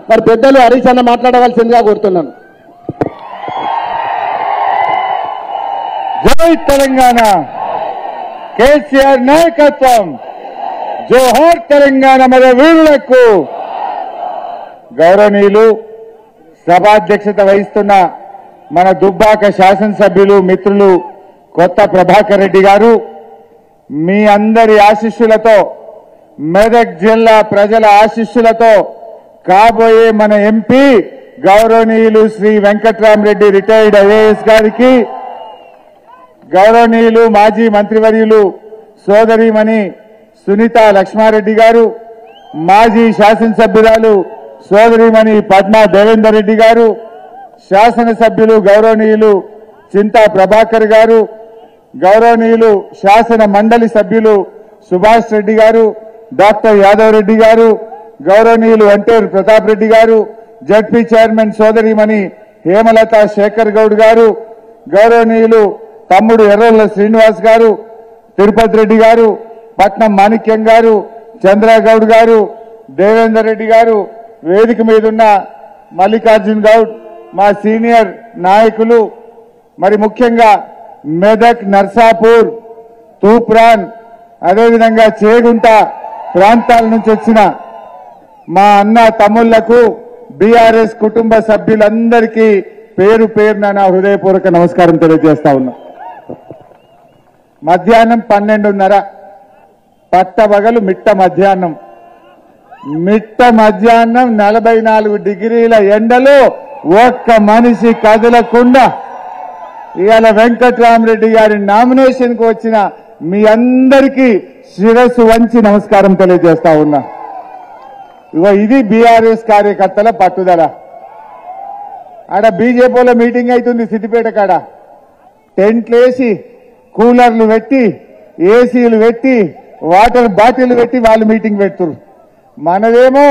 మరి పెద్దలు హరీష్ అన్న మాట్లాడవలసిందిగా కోరుతున్నాను. జై తెలంగాణ, కేసీఆర్ నాయకత్వం, జోహార్ తెలంగాణ మన వీరులకు. గౌరవనీయులు సభాధ్యక్షత వహిస్తున్న మన దుబ్బాక శాసనసభ్యులు మిత్రులు కొత్త ప్రభాకర్ రెడ్డి గారు, మీ అందరి ఆశీస్సులతో, మెదక్ జిల్లా ప్రజల ఆశీస్సులతో కాబోయే మన ఎంపీ గౌరవనీయులు శ్రీ వెంకట్రామరెడ్డి రిటైర్డ్ ఐఏఎస్ గారికి, గౌరవనీయులు మాజీ మంత్రివర్యులు సోదరిమణి సునీత లక్ష్మారెడ్డి గారు, మాజీ శాసనసభ్యురాలు సోదరిమణి పద్మా దేవేందర్ రెడ్డి గారు, శాసనసభ్యులు గౌరవనీయులు చింతా ప్రభాకర్ గారు, గౌరవనీయులు శాసన మండలి సభ్యులు సుభాష్ రెడ్డి గారు, డాక్టర్ యాదవ్ రెడ్డి గారు, గౌరవనీయులు వంటేరు ప్రతాప్ రెడ్డి గారు, జడ్పీ చైర్మన్ సోదరిమణి హేమలత శేఖర్ గౌడ్ గారు, గౌరవనీయులు తమ్ముడు ఎర్రొల్ల శ్రీనివాస్ గారు, తిరుపతి రెడ్డి గారు, పట్నం మాణిక్యం గారు, చంద్రగౌడ్ గారు, దేవేందర్ రెడ్డి గారు, వేదిక మీదున్న మల్లికార్జున్ గౌడ్, మా సీనియర్ నాయకులు, మరి ముఖ్యంగా మెదక్, నర్సాపూర్, తూప్రాన్, అదేవిధంగా చేగుంట ప్రాంతాల నుంచి వచ్చిన మా అన్న తమ్ముళ్లకు, బీఆర్ఎస్ కుటుంబ సభ్యులందరికీ పేరు పేరున నా హృదయపూర్వక నమస్కారం తెలియజేస్తా ఉన్నా. మధ్యాహ్నం 12:30 పట్టబగలు మిట్ట మధ్యాహ్నం 44 డిగ్రీల ఎండలో ఒక్క మనిషి కదలకుండా ఇవాళ వెంకట్రామరెడ్డి గారి నామినేషన్ కు వచ్చిన మీ అందరికీ శిరస్సు వంచి నమస్కారం తెలియజేస్తా ఉన్నా. ఇగో ఇది బీఆర్ఎస్ కార్యకర్తల పట్టుదల. ఆడ బీజేపీలో మీటింగ్ అవుతుంది సిద్దిపేట కాడ, టెంట్లు వేసి కూలర్లు పెట్టి ఏసీలు పెట్టి వాటర్ బాటిల్ పెట్టి వాళ్ళు మీటింగ్ పెడుతున్నారు. మనదేమో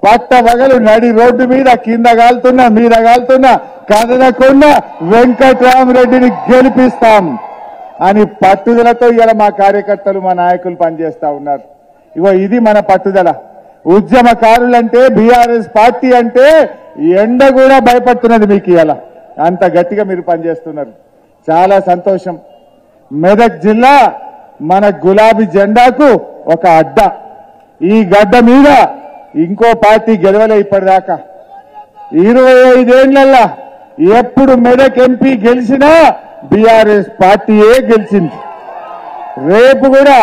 పట్టబగలు నడి రోడ్డు మీద కింద కాలుతున్నా మీద కాలుతున్నా కదలకుండా వెంకట్రామరెడ్డిని గెలిపిస్తాం అని పట్టుదలతో ఇలా మా కార్యకర్తలు మా నాయకులు పనిచేస్తా ఉన్నారు. ఇగో ఇది మన పట్టుదల. ఉద్యమకారులంటే బీఆర్ఎస్ పార్టీ అంటే ఎండ కూడా భయపడుతున్నది మీకు. ఇలా అంత గట్టిగా మీరు పనిచేస్తున్నారు, చాలా సంతోషం. మెదక్ జిల్లా మన గులాబీ జెండాకు ఒక అడ్డ. ఈ గడ్డ మీద ఇంకో పార్టీ గెలవలే ఇప్పటిదాకా. 25 ఏళ్లల్లా ఎప్పుడు మెదక్ ఎంపీ గెలిచినా బీఆర్ఎస్ పార్టీయే గెలిచింది. రేపు కూడా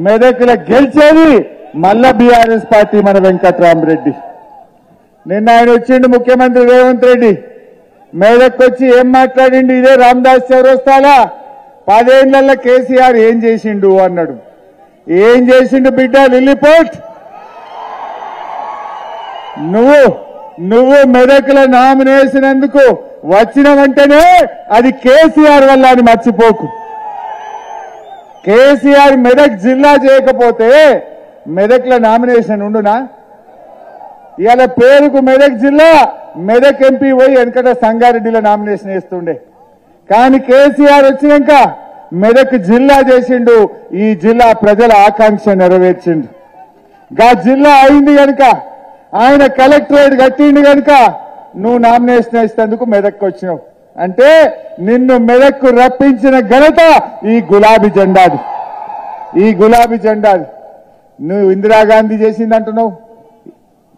మెదక్లో గెలిచేది మళ్ళా బీఆర్ఎస్ పార్టీ, మన వెంకట్రామరెడ్డి. నిన్న ఆయన వచ్చిండు ముఖ్యమంత్రి రేవంత్ రెడ్డి, మెదక్ వచ్చి ఏం మాట్లాడిండు, ఇదే రామదాస్ చౌరస్తాలా 10 ఏళ్లలో కేసీఆర్ ఏం చేసిండు అన్నాడు. ఏం చేసిండు బిడ్డ లిల్లీపోట్? నువ్వు మెదక్ల నామినేషన్ ఎందుకు వచ్చిన వెంటనే అది కేసీఆర్ వల్ల అని మర్చిపోకు. కేసీఆర్ మెదక్ జిల్లా చేయకపోతే మెదక్ల నామినేషన్ ఉండునా? ఇవాళ పేరుకు మెదక్ జిల్లా, మెదక్ ఎంపీ పోయి వెనకట సంగారెడ్డిలో నామినేషన్ వేస్తుండే. కానీ కేసీఆర్ వచ్చినాక మెదక్ జిల్లా చేసిండు. ఈ జిల్లా ప్రజల ఆకాంక్ష నెరవేర్చిండు. గా జిల్లా అయింది కనుక, ఆయన కలెక్టరేట్ కట్టిండు కనుక నువ్వు నామినేషన్ వేసేందుకు మెదక్కు వచ్చినావు. అంటే నిన్ను మెదక్కు రప్పించిన ఘనత ఈ గులాబీ జెండాది. ఈ గులాబీ జెండాది. నువ్వు ఇందిరాగాంధీ చేసింది అంటున్నావు,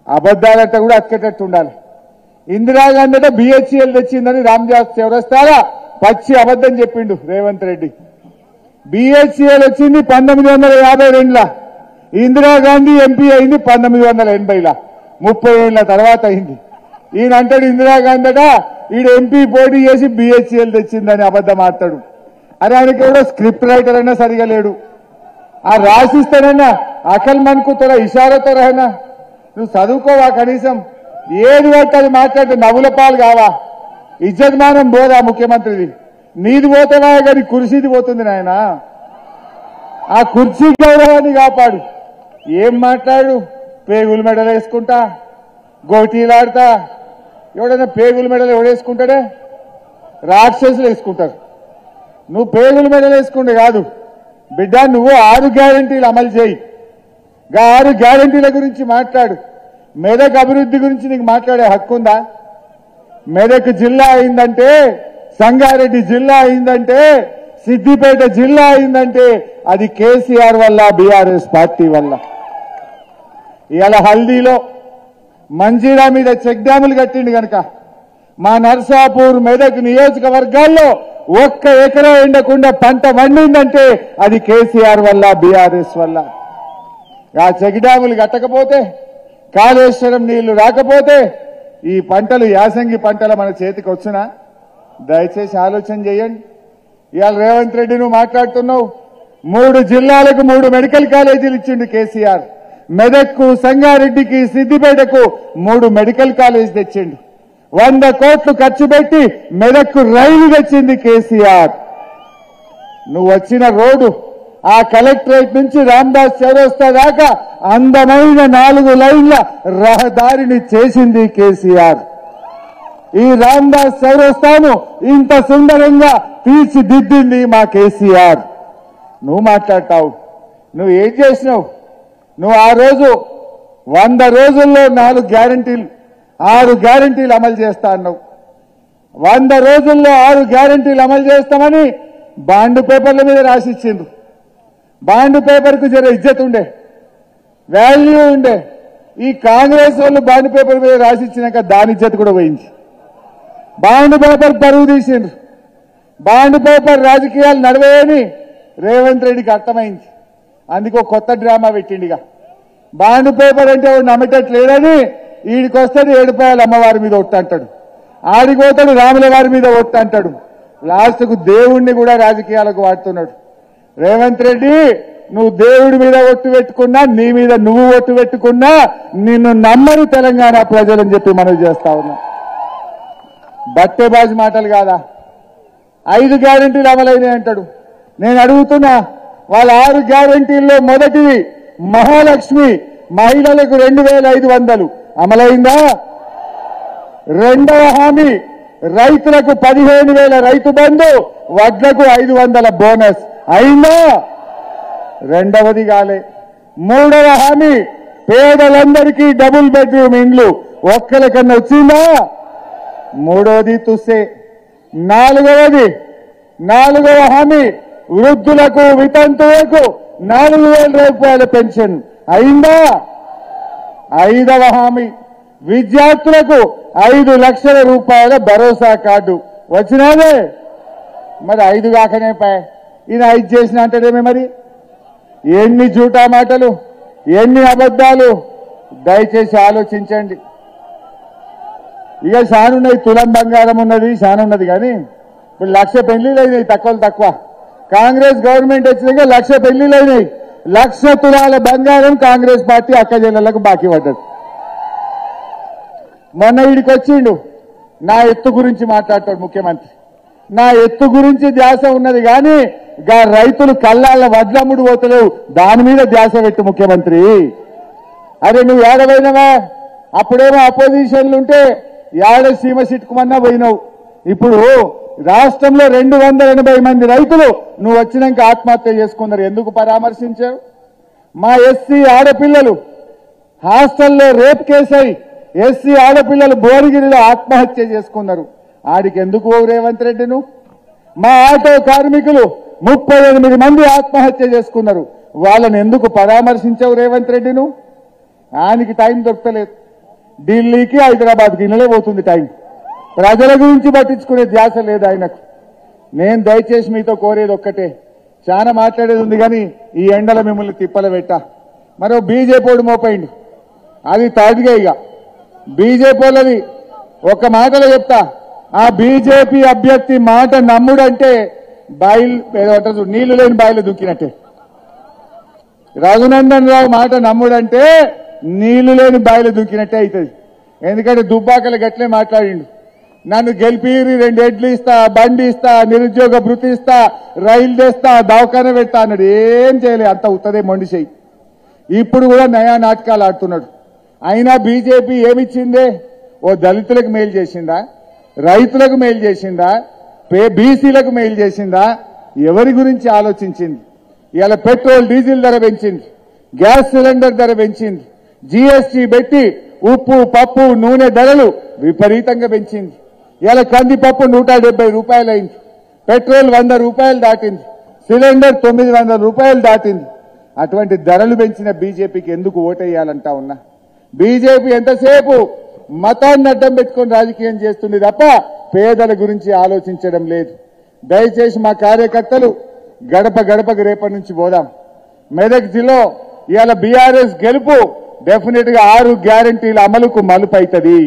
అబద్దాలంట కూడా అతికేటట్టు ఉండాలి. ఇందిరాగాంధీ అంటే బిహెచ్ఎల్ తెచ్చిందని రామదాస్ చౌరస్తారా పచ్చి అబద్దం చెప్పిండు రేవంత్ రెడ్డి. బిహెచ్ఎల్ వచ్చింది 1952లా, ఇందిరాగాంధీ ఎంపీ అయింది 1980లా, 30 ఏళ్ల తర్వాత అయింది. ఈయన అంటాడు ఇందిరాగాంధీ అట ఈడు ఎంపీ పోటీ చేసి బిహెచ్ఎల్ తెచ్చిందని అబద్దం ఆడతాడు. అరే ఆయనకి ఎవడో స్క్రిప్ట్ రైటర్ అయినా సరిగా లేడు. ఆ రాసిస్తానన్నా అకల్ మనకు తోరా ఇషారతో రహనా, నువ్వు చదువుకోవా కనీసం? ఏది పడితే అది మాట్లాడితే నవ్వుల పాలు కావా? ఇజ్జతమానం పోదా ముఖ్యమంత్రిది? నీది పోతావా కానీ కుర్చీది పోతుంది నాయన. ఆ కుర్చీ గౌరవాన్ని కాపాడు. ఏం మాట్లాడు? పేగుల మెడలు వేసుకుంటా, గోటీలాడతా. ఎవడైనా పేగుల మెడలు ఎవడేసుకుంటాడే? రాక్షసులు వేసుకుంటారు. నువ్వు పేగుల మెడలు వేసుకుంటే కాదు బిడ్డ, నువ్వు 6 గ్యారంటీలు అమలు చేయి. 6 గ్యారంటీల గురించి మాట్లాడు. మెదక్ అభివృద్ధి గురించి నీకు మాట్లాడే హక్కు ఉందా? మెదక్ జిల్లా అయిందంటే, సంగారెడ్డి జిల్లా అయిందంటే, సిద్దిపేట జిల్లా అయిందంటే అది కేసీఆర్ వల్ల, బీఆర్ఎస్ పార్టీ వల్ల. ఇవాళ హల్దీలో మంజీరా మీద చెక్ డ్యాములు కట్టిండు గనక మా నర్సాపూర్ మెదక్ నియోజకవర్గాల్లో 1 ఎకరా ఎండకుండా పంట వండిందంటే అది కేసీఆర్ వల్ల, బీఆర్ఎస్ వల్ల. ఆ చెక్ డ్యాములు కట్టకపోతే, కాళేశ్వరం నీళ్లు రాకపోతే ఈ పంటలు, యాసంగి పంటలు మన చేతికి వచ్చునా? దయచేసి ఆలోచన చేయండి. ఇవాళ రేవంత్ రెడ్డి నువ్వు మాట్లాడుతున్నావు, 3 జిల్లాలకు 3 మెడికల్ కాలేజీలు ఇచ్చిండు కేసీఆర్. మెదక్కు, సంగారెడ్డికి, సిద్దిపేటకు 3 మెడికల్ కాలేజ్ తెచ్చిండు. 100 కోట్లు ఖర్చు పెట్టి మెదక్కు రైలు తెచ్చింది కేసీఆర్. నువ్వు వచ్చిన రోడ్డు ఆ కలెక్టరేట్ నుంచి రామదాస్ చౌరస్తా దాకా అందమైన 4 లైన్ల రహదారిని చేసింది కేసీఆర్. ఈ రామదాస్ చౌరస్తాను ఇంత సుందరంగా తీర్చిదిద్దింది మా కేసీఆర్. నువ్వు మాట్లాడతావు, నువ్వు ఏం చేసినావు? నువ్వు ఆ రోజు 100 రోజుల్లో 4 గ్యారంటీలు, 6 గ్యారంటీలు అమలు చేస్తా అన్నావు. 100 రోజుల్లో 6 గ్యారంటీలు అమలు చేస్తామని బాండ్ పేపర్ల మీద రాసిచ్చిండ్రు. బాండ్ పేపర్కు జర ఇజ్జత్ ఉండే, వాల్యూ ఉండే. ఈ కాంగ్రెస్ వాళ్ళు బాండ్ పేపర్ మీద రాసిచ్చినాక దాని ఇజ్జత్ కూడా పోయింది. బాండ్ పేపర్ పరువు తీసిండ్రు. బాండ్ పేపర్ రాజకీయాలు నడవేయని రేవంత్ రెడ్డికి అర్థమైంది. అందుకో కొత్త డ్రామా పెట్టిండిగా. బాండ్ పేపర్ అంటే నమ్మేటట్లేదని ఈడికి వస్తాడు ఏడుపాయల అమ్మవారి మీద ఒట్టు అంటాడు, ఆడిపోతాడు రాముల వారి మీద ఒట్టు అంటాడు, లాస్ట్కు దేవుణ్ణి కూడా రాజకీయాలకు వాడుతున్నాడు. రేవంత్ రెడ్డి, నువ్వు దేవుడి మీద ఒట్టు పెట్టుకున్నా, నీ మీద నువ్వు ఒట్టు పెట్టుకున్నా నిన్ను నమ్మరు తెలంగాణ ప్రజలని చెప్పి మనవి చేస్తా ఉన్నా. బట్టేబాజు మాటలు కాదా? 5 గ్యారంటీలు అమలైనాయి అంటాడు. నేను అడుగుతున్నా, వాళ్ళ 6 గ్యారంటీల్లో మొదటిది మహాలక్ష్మి, మహిళలకు 2500 అమలైందా? రెండవ హామీ రైతులకు 15,000 రైతు బంధు, వడ్లకు 500 బోనస్ అయిందా? రెండవది కాలే. మూడవ హామీ పేదలందరికీ డబుల్ బెడ్రూమ్ ఇండ్లు ఒక్కరికన్నా వచ్చిందా? మూడవది తుస్సే. నాలుగవ హామీ వృద్ధులకు, వితంతువులకు 4,000 రూపాయల పెన్షన్ అయిందా? 5వ హామీ విద్యార్థులకు 5 లక్షల రూపాయల భరోసా కార్డు వచ్చినాదే. మరి 5 కాకనే పాయ్, ఈయన 5 చేసిన అంటాడేమే. మరి ఎన్ని జూటా మాటలు, ఎన్ని అబద్ధాలు! దయచేసి ఆలోచించండి. ఇక షానున్నది, తులం బంగారం ఉన్నది, షానున్నది. కానీ ఇప్పుడు 1,00,000 పెళ్లిళ్ళు అయినాయి, తక్కువ. కాంగ్రెస్ గవర్నమెంట్ వచ్చినాక 1,00,000 పెళ్లిళ్ళు అయినాయి. 1,00,000 తులాల బంగారం కాంగ్రెస్ పార్టీ అక్కజనులకు బాకీ పడ్డది. మొన్న వీడికి వచ్చిండు, నా ఎత్తు గురించి మాట్లాడతాడు ముఖ్యమంత్రి. నా ఎత్తు గురించి ధ్యాస ఉన్నది కానీ రైతులు కళ్ళాళ్ళ వడ్లమ్ముడు పోతలేవు, దాని మీద ధ్యాస పెట్టు ముఖ్యమంత్రి. అరే నువ్వు ఏడవైనవా? అప్పుడేమో అపోజిషన్లు ఉంటే ఏడ సీమ సిట్టుకుమన్నా పోయినావు. ఇప్పుడు రాష్ట్రంలో 280 మంది రైతులు నువ్వు వచ్చినాక ఆత్మహత్య చేసుకున్నారు. ఎందుకు పరామర్శించావు? మా ఎస్సీ ఆడపిల్లలు హాస్టల్లో రేప్ కేసై ఎస్సీ ఆడపిల్లలు భువనగిరిలో ఆత్మహత్య చేసుకున్నారు. ఆడికి ఎందుకు రేవంత్ రెడ్డి నువ్వు? మా ఆటో కార్మికులు 38 మంది ఆత్మహత్య చేసుకున్నారు. వాళ్ళని ఎందుకు పరామర్శించావు రేవంత్ రెడ్డి నువ్వు? ఆయనకి టైం దొరకలేదు. ఢిల్లీకి, హైదరాబాద్కి ఇళ్ళే పోతుంది టైం. ప్రజల గురించి పట్టించుకునే ధ్యాస లేదు ఆయనకు. నేను దయచేసి మీతో కోరేది ఒక్కటే, చాలా మాట్లాడేది ఉంది కానీ ఈ ఎండల మిమ్మల్ని తిప్పల పెట్టా. మరో బీజేపీ మోపైండు, అది తాడిగా. ఇక బీజేపీ వాళ్ళది ఒక్క మాటలో చెప్తా, ఆ బీజేపీ అభ్యర్థి మాట నమ్ముడంటే ఏదో నీళ్లు లేని బాయిలు దుక్కినట్టే. రఘునందన్ రావు మాట నమ్ముడంటే నీళ్లు లేని బాయిలు దుక్కినట్టే అవుతుంది. ఎందుకంటే దుబ్బాకలు గట్లే మాట్లాడిండు, నన్ను గెలిపిరి 2 ఎడ్లు ఇస్తా, బండి ఇస్తా, నిరుద్యోగ భృతి ఇస్తా, రైలు తెస్తా, దవాఖాన పెడతా అన్నాడు. ఏం చేయలే, అంత ఉత్తదే మొండి చెయ్యి. ఇప్పుడు కూడా నయా నాటకాలు ఆడుతున్నాడు. అయినా బీజేపీ ఏమిచ్చిందే? ఓ దళితులకు మేలు చేసిందా? రైతులకు మేలు చేసిందా? బీసీలకు మేలు చేసిందా? ఎవరి గురించి ఆలోచించింది? ఇలా పెట్రోల్ డీజిల్ ధర పెంచింది, గ్యాస్ సిలిండర్ ధర పెంచింది, జీఎస్టీ పెట్టి ఉప్పు పప్పు నూనె ధరలు విపరీతంగా పెంచింది. ఇలా కందిపప్పు 170 రూపాయలు అయింది. పెట్రోల్ 100 రూపాయలు దాటింది. సిలిండర్ 900 రూపాయలు దాటింది. అటువంటి ధరలు పెంచిన బీజేపీకి ఎందుకు ఓటేయాలంటా ఉన్నా. బీజేపీ ఎంతసేపు మతాన్ని అడ్డం పెట్టుకొని రాజకీయం చేస్తుంది తప్ప పేదల గురించి ఆలోచించడం లేదు. దయచేసి మా కార్యకర్తలు గడప గడపకు రేపటి నుంచి పోదాం. మెదక్ జిల్లా ఇవాళ బీఆర్ఎస్ గెలుపు డెఫినెట్ గా 6 గ్యారంటీల అమలుకు మలుపైతది.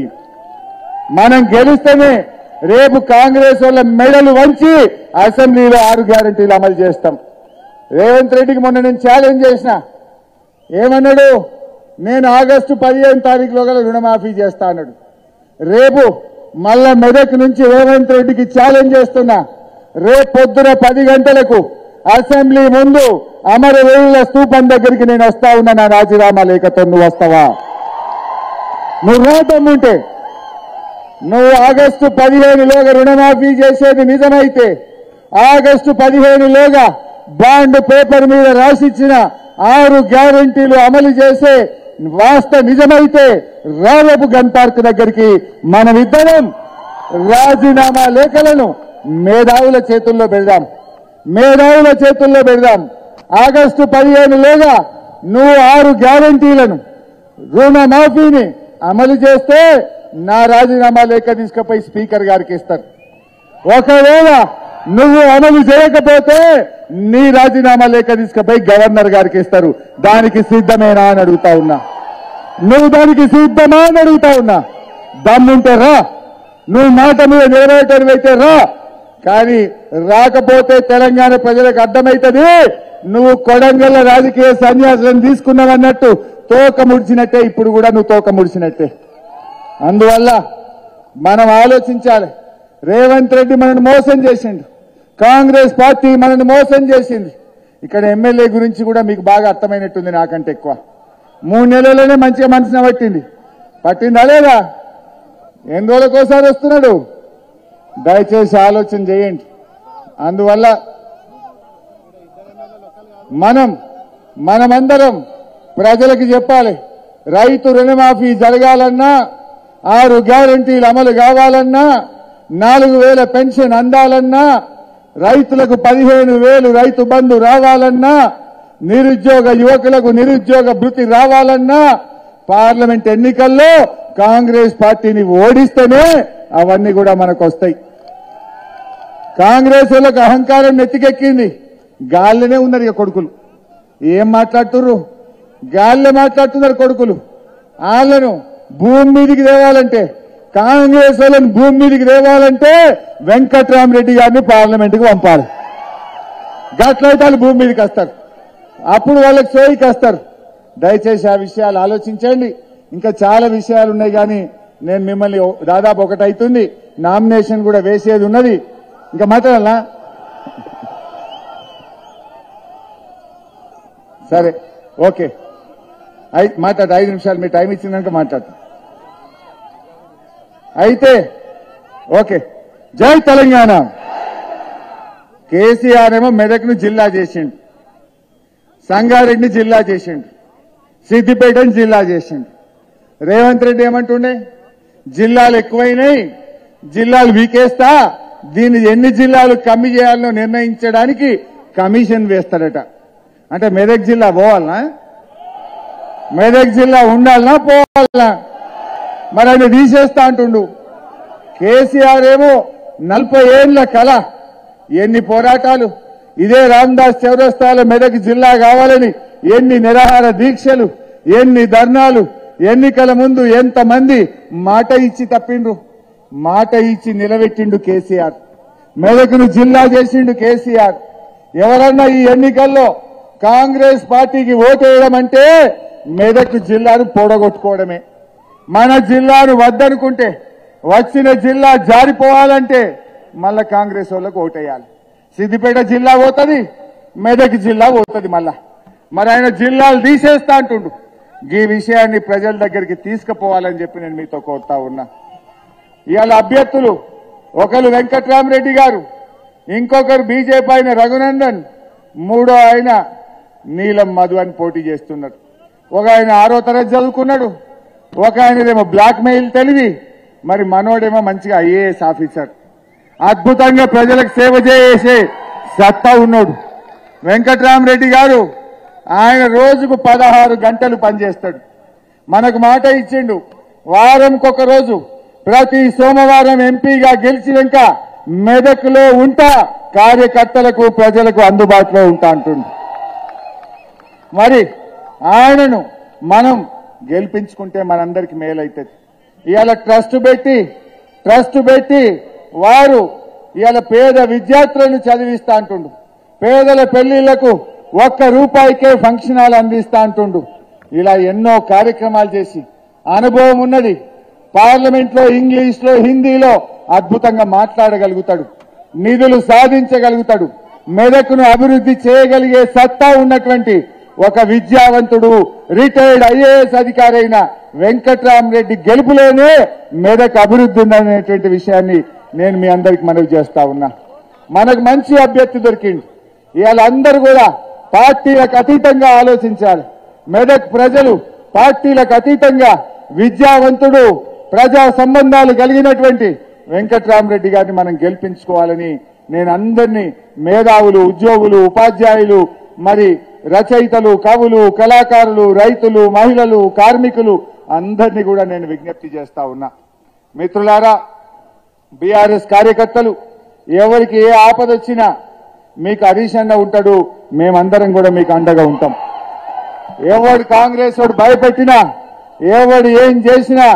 మనం గెలిస్తేనే రేపు కాంగ్రెస్ వాళ్ళ మెడలు వంచి అసెంబ్లీలో 6 గ్యారంటీలు అమలు చేస్తాం. రేవంత్ రెడ్డికి మొన్న నేను ఛాలెంజ్ చేసిన. ఏమన్నాడు? నేను ఆగస్టు 15 తారీఖులోగా రుణమాఫీ చేస్తా అన్నాడు. రేపు మళ్ళా మెదక్ నుంచి రేవంత్ రెడ్డికి ఛాలెంజ్ చేస్తున్నా. రేపు పొద్దున 10 గంటలకు అసెంబ్లీ ముందు అమరవీరుల స్తూపం దగ్గరికి నేను వస్తా ఉన్నా. నా రాజీనామా లేఖతో నువ్వు వస్తావా? నువ్వు రాదమ్ముంటే నువ్వు ఆగస్టు 15లోగా రుణమాఫీ చేసేది నిజమైతే, ఆగస్టు 15లోగా బాండ్ పేపర్ మీద రాసిచ్చిన 6 గ్యారంటీలు అమలు చేసే వాస్తవ నిజమైతే రేపు గన్ పార్క్ దగ్గరికి మనమిద్దరం రాజీనామా లేఖలను మేధావుల చేతుల్లో పెడదాం. మేధావుల చేతుల్లో పెడదాం. ఆగస్టు 15లోగా నువ్వు 6 గ్యారంటీలను రుణమాఫీని అమలు చేస్తే నా రాజీనామా లేఖ తీసుకుపోయి స్పీకర్ గారికి ఇస్తారు. ఒకవేళ నువ్వు అమలు చేయకపోతే నీ రాజీనామా లేఖ తీసుకుపోయి గవర్నర్ గారికి ఇస్తారు. దానికి సిద్ధమేనా అని అడుగుతా ఉన్నా. నువ్వు దానికి సిద్ధమా అని అడుగుతా ఉన్నా. దమ్ముంటే రా. నువ్వు మాట మీద నెరవేర్చైతే రా. కానీ రాకపోతే తెలంగాణ ప్రజలకు అర్థమవుతుంది నువ్వు కొడంగల్ రాజకీయ సన్యాసం తీసుకున్నావన్నట్టు. తోక ముడిచినట్టే ఇప్పుడు కూడా నువ్వు తోక ముడిచినట్టే. అందువల్ల మనం ఆలోచించాలి. రేవంత్ రెడ్డి మనల్ని మోసం చేసిండు. కాంగ్రెస్ పార్టీ మనల్ని మోసం చేసింది. ఇక్కడ ఎమ్మెల్యే గురించి కూడా మీకు బాగా అర్థమైనట్టుంది నాకంటే ఎక్కువ. 3 నెలల్లోనే మంచిగా మనసున పట్టిందా లేదా? ఎన్ని రోజులకోసారి వస్తున్నాడు? దయచేసి ఆలోచన చేయండి. అందువల్ల మనమందరం ప్రజలకు చెప్పాలి. రైతు రుణమాఫీ జరగాలన్నా, 6 గ్యారంటీలు అమలు కావాలన్నా, 4,000 పెన్షన్ అందాలన్నా, రైతులకు 15,000 రైతు బంధు రావాలన్నా, నిరుద్యోగ యువకులకు నిరుద్యోగ భృతి రావాలన్నా, పార్లమెంట్ ఎన్నికల్లో కాంగ్రెస్ పార్టీని ఓడిస్తేనే అవన్నీ కూడా మనకు వస్తాయి. కాంగ్రెస్ వాళ్ళకు అహంకారం నెత్తికెక్కింది. గాలిలోనే ఉన్నారు ఇక కొడుకులు. ఏం మాట్లాడుతుర్రు? గాలిలో మాట్లాడుతున్నారు కొడుకులు. వాళ్ళను భూమి మీదికి తేవాలంటే, కాంగ్రెస్ వాళ్ళని భూమి మీదికి తేవాలంటే వెంకట్రామరెడ్డి గారిని పార్లమెంటుకు పంపాలి. గట్లయితే వాళ్ళు భూమి మీదకి వస్తారు. అప్పుడు వాళ్ళకి సోయికి వస్తారు. దయచేసి ఆ విషయాలు ఆలోచించండి. ఇంకా చాలా విషయాలు ఉన్నాయి కానీ నేను మిమ్మల్ని దాదాపు 1 అవుతుంది. నామినేషన్ కూడా వేసేది ఉన్నది. ఇంకా మాట్లాడాలా? సరే, ఓకే, మాట్లాడు. 5 నిమిషాలు మీ టైం ఇచ్చిందంటే మాట్లాడు. అయితే ఓకే. జై తెలంగాణ. కేసీఆర్ ఏమో మెదక్ను జిల్లా చేసిండు, సంగారెడ్డిని జిల్లా చేసిండు, సిద్దిపేటను జిల్లా చేసిండు. రేవంత్ రెడ్డి ఏమంటుండే? జిల్లాలు ఎక్కువైనాయి, జిల్లాలు వీకేస్తా, దీన్ని ఎన్ని జిల్లాలు కమ్మి చేయాలో నిర్ణయించడానికి కమిషన్ వేస్తాడట. అంటే మెదక్ జిల్లా పోవాలనా? మెదక్ జిల్లా ఉండాలనా పోవాలనా? మరి ఆయన తీసేస్తా అంటుండు. కేసీఆర్ ఏమో 40 ఏళ్ల కళ, ఎన్ని పోరాటాలు, ఇదే రామదాస్ చౌరస్తాలో మెదక్ జిల్లా కావాలని ఎన్ని నిరాహార దీక్షలు, ఎన్ని ధర్నాలు, ఎన్నికల ముందు ఎంతమంది మాట ఇచ్చి తప్పిండ్రు. మాట ఇచ్చి నిలబెట్టిండు కేసీఆర్. మెదక్ను జిల్లా చేసిండు కేసీఆర్. ఎవరన్నా ఈ ఎన్నికల్లో కాంగ్రెస్ పార్టీకి ఓటేయడం అంటే మెదక్ జిల్లాను పోడగొట్టుకోవడమే. మన జిల్లాను వద్దనుకుంటే, వచ్చిన జిల్లా జారిపోవాలంటే మళ్ళా కాంగ్రెస్ వాళ్ళకు ఓటేయాలి. సిద్దిపేట జిల్లా పోతుంది, మెదక్ జిల్లా పోతుంది మళ్ళా. మరి ఆయన జిల్లాలు తీసేస్తా అంటుండు. ఈ విషయాన్ని ప్రజల దగ్గరికి తీసుకుపోవాలని చెప్పి నేను మీతో కోరుతా ఉన్నా. ఇవాళ అభ్యర్థులు ఒకరు వెంకట్రామరెడ్డి గారు, ఇంకొకరు బీజేపీ ఆయన రఘునందన్, మూడో ఆయన నీలం మధు అని పోటీ చేస్తున్నారు. ఒక ఆయన 6వ తరగతి చదువుకున్నాడు, ఒక ఆయనదేమో బ్లాక్ మెయిల్ తెలివి, మరి మనోడేమో మంచిగా ఐఏఎస్ ఆఫీసర్, అద్భుతంగా ప్రజలకు సేవ చేసే సత్తా ఉన్నాడు. వెంకట్రామరెడ్డి గారు ఆయన రోజుకు 16 గంటలు పనిచేస్తాడు. మనకు మాట ఇచ్చిండు, వారంకొక రోజు ప్రతి సోమవారం ఎంపీగా గెలిచినాక మెదక్లో ఉంటా, కార్యకర్తలకు ప్రజలకు అందుబాటులో ఉంటా అంటుండు. మరి ఆయనను మనం గెలిపించుకుంటే మనందరికి మేలైతుంది. ఇవాళ ట్రస్ట్ పెట్టి వారు ఇవాళ పేద విద్యార్థులను చదివిస్తా అంటుండు. పేదల పెళ్లిళ్లకు ₹1 ఫంక్షన్ హాల్ అందిస్తా అంటుండు. ఇలా ఎన్నో కార్యక్రమాలు చేసి అనుభవం ఉన్నది. పార్లమెంట్లో ఇంగ్లీష్లో హిందీలో అద్భుతంగా మాట్లాడగలుగుతాడు, నిధులు సాధించగలుగుతాడు. మెదక్ను అభివృద్ధి చేయగలిగే సత్తా ఉన్నటువంటి ఒక విద్యావంతుడు రిటైర్డ్ ఐఏఎస్ అధికారి అయిన వెంకట్రామరెడ్డి గెలుపులోనే మెదక్ అభివృద్ధి ఉందనేటువంటి విషయాన్ని నేను మీ అందరికి మనవి చేస్తా ఉన్నా. మనకు మంచి అభ్యర్థి దొరికింది. ఇవాళ అందరూ కూడా పార్టీలకు అతీతంగా ఆలోచించాలి. మెదక్ ప్రజలు పార్టీలకు అతీతంగా విద్యావంతుడు, ప్రజా సంబంధాలు కలిగినటువంటి వెంకట్రామరెడ్డి గారిని మనం గెలిపించుకోవాలని నేను అందరినీ మేధావులు, ఉద్యోగులు, ఉపాధ్యాయులు, మరి రచయితలు, కవులు, కళాకారులు, రైతులు, మహిళలు, కార్మికులు అందరినీ కూడా నేను విజ్ఞప్తి చేస్తా ఉన్నా. మిత్రులారా, బీఆర్ఎస్ కార్యకర్తలు ఎవరికి ఏ ఆపద వచ్చినా మీకు హరీష్ అన్న ఉంటాడు, మేమందరం కూడా మీకు అండగా ఉంటాం. ఎవడు కాంగ్రెస్ వాడు భయపెట్టినా, ఎవడు ఏం చేసినా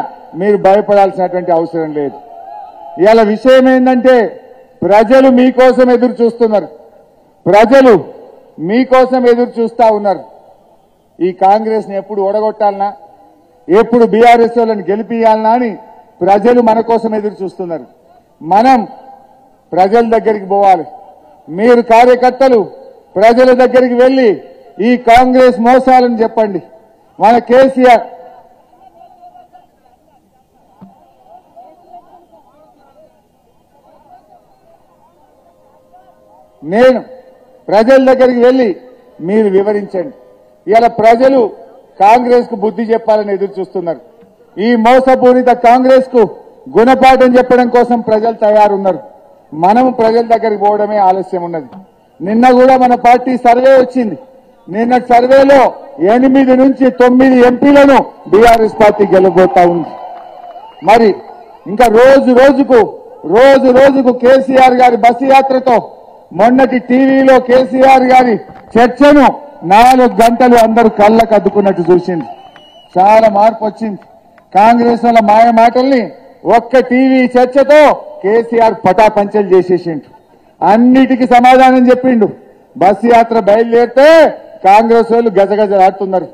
మీరు భయపడాల్సినటువంటి అవసరం లేదు. ఇవాళ విషయం ఏంటంటే ప్రజలు మీకోసం ఎదురు చూస్తున్నారు. ప్రజలు మీకోసం ఎదురు చూస్తా ఉన్నారు. ఈ కాంగ్రెస్ ని ఎప్పుడు ఓడగొట్టాలనా, ఎప్పుడు బీఆర్ఎస్ వాళ్ళని గెలిపియాలనా అని ప్రజలు మన కోసం ఎదురు చూస్తున్నారు. మనం ప్రజల దగ్గరికి పోవాలి. మీరు కార్యకర్తలు ప్రజల దగ్గరికి వెళ్లి ఈ కాంగ్రెస్ మోసాలను చెప్పండి. మన కేసీఆర్ నేను ప్రజల దగ్గరికి వెళ్లి మీరు వివరించండి. ఇవాళ ప్రజలు కాంగ్రెస్ కు బుద్ధి చెప్పాలని ఎదురు చూస్తున్నారు. ఈ మోసపూరిత కాంగ్రెస్ కు గుణపాఠం చెప్పడం కోసం ప్రజలు తయారున్నారు. మనం ప్రజల దగ్గరికి పోవడమే ఆలస్యం ఉన్నది. నిన్న కూడా మన పార్టీ సర్వే వచ్చింది. నిన్న సర్వేలో 8 నుంచి 9 ఎంపీలను బీఆర్ఎస్ పార్టీ గెలవబోతా ఉంది. మరి ఇంకా రోజు రోజుకు కేసీఆర్ గారి బస్సు యాత్రతో మొన్నటి టీవీలో కేసీఆర్ గారి చర్చను 4 గంటలు అందరూ కళ్ళకు అద్దుకున్నట్టు చూసింది. చాలా మార్పు వచ్చింది. కాంగ్రెస్ వాళ్ళ మాయ మాటల్ని ఒక్క టీవీ చర్చతో కేసీఆర్ పటాపంచలు చేసేసిండు. అన్నిటికీ సమాధానం చెప్పిండు. బస్సు యాత్ర బయలుదేరితే కాంగ్రెస్ వాళ్ళు గజగజలాడుతున్నారు.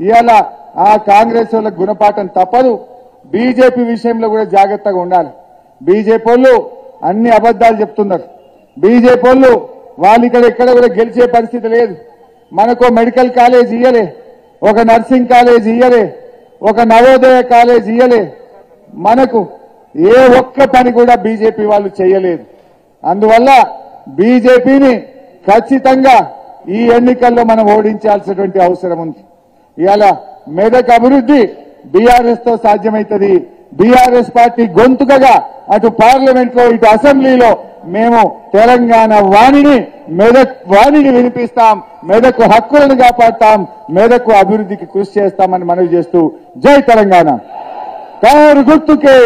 ఇవాళ ఆ కాంగ్రెస్ వాళ్ళకి గుణపాఠం తప్పదు. బీజేపీ విషయంలో కూడా జాగ్రత్తగా ఉండాలి. బీజేపీ వాళ్ళు అన్ని అబద్దాలు చెప్తున్నారు. బీజేపీ వాళ్ళు ఎక్కడ కూడా గెలిచే పరిస్థితి లేదు. మనకు మెడికల్ కాలేజ్ ఇయ్యలే, ఒక నర్సింగ్ కాలేజ్ ఇయ్యలే, ఒక నవోదయ కాలేజ్ ఇయ్యలే. మనకు ఏ ఒక్క పని కూడా బీజేపీ వాళ్ళు చేయలేదు. అందువల్ల బీజేపీని ఖచ్చితంగా ఈ ఎన్నికల్లో మనం ఓడించాల్సినటువంటి అవసరం ఉంది. ఇవాళ మెదక్ అభివృద్ధి బీఆర్ఎస్ తో సాధ్యమవుతుంది. బీఆర్ఎస్ పార్టీ గొంతుకగా అటు పార్లమెంట్ లో ఇటు అసెంబ్లీలో మేము తెలంగాణ వాణిని, మెదక్ వాణిని వినిపిస్తాం. మెదక్ హక్కులను కాపాడతాం. మెదక్ అభివృద్ధికి కృషి చేస్తామని మనవి చేస్తూ జై తెలంగాణ. కారు గుర్తుకే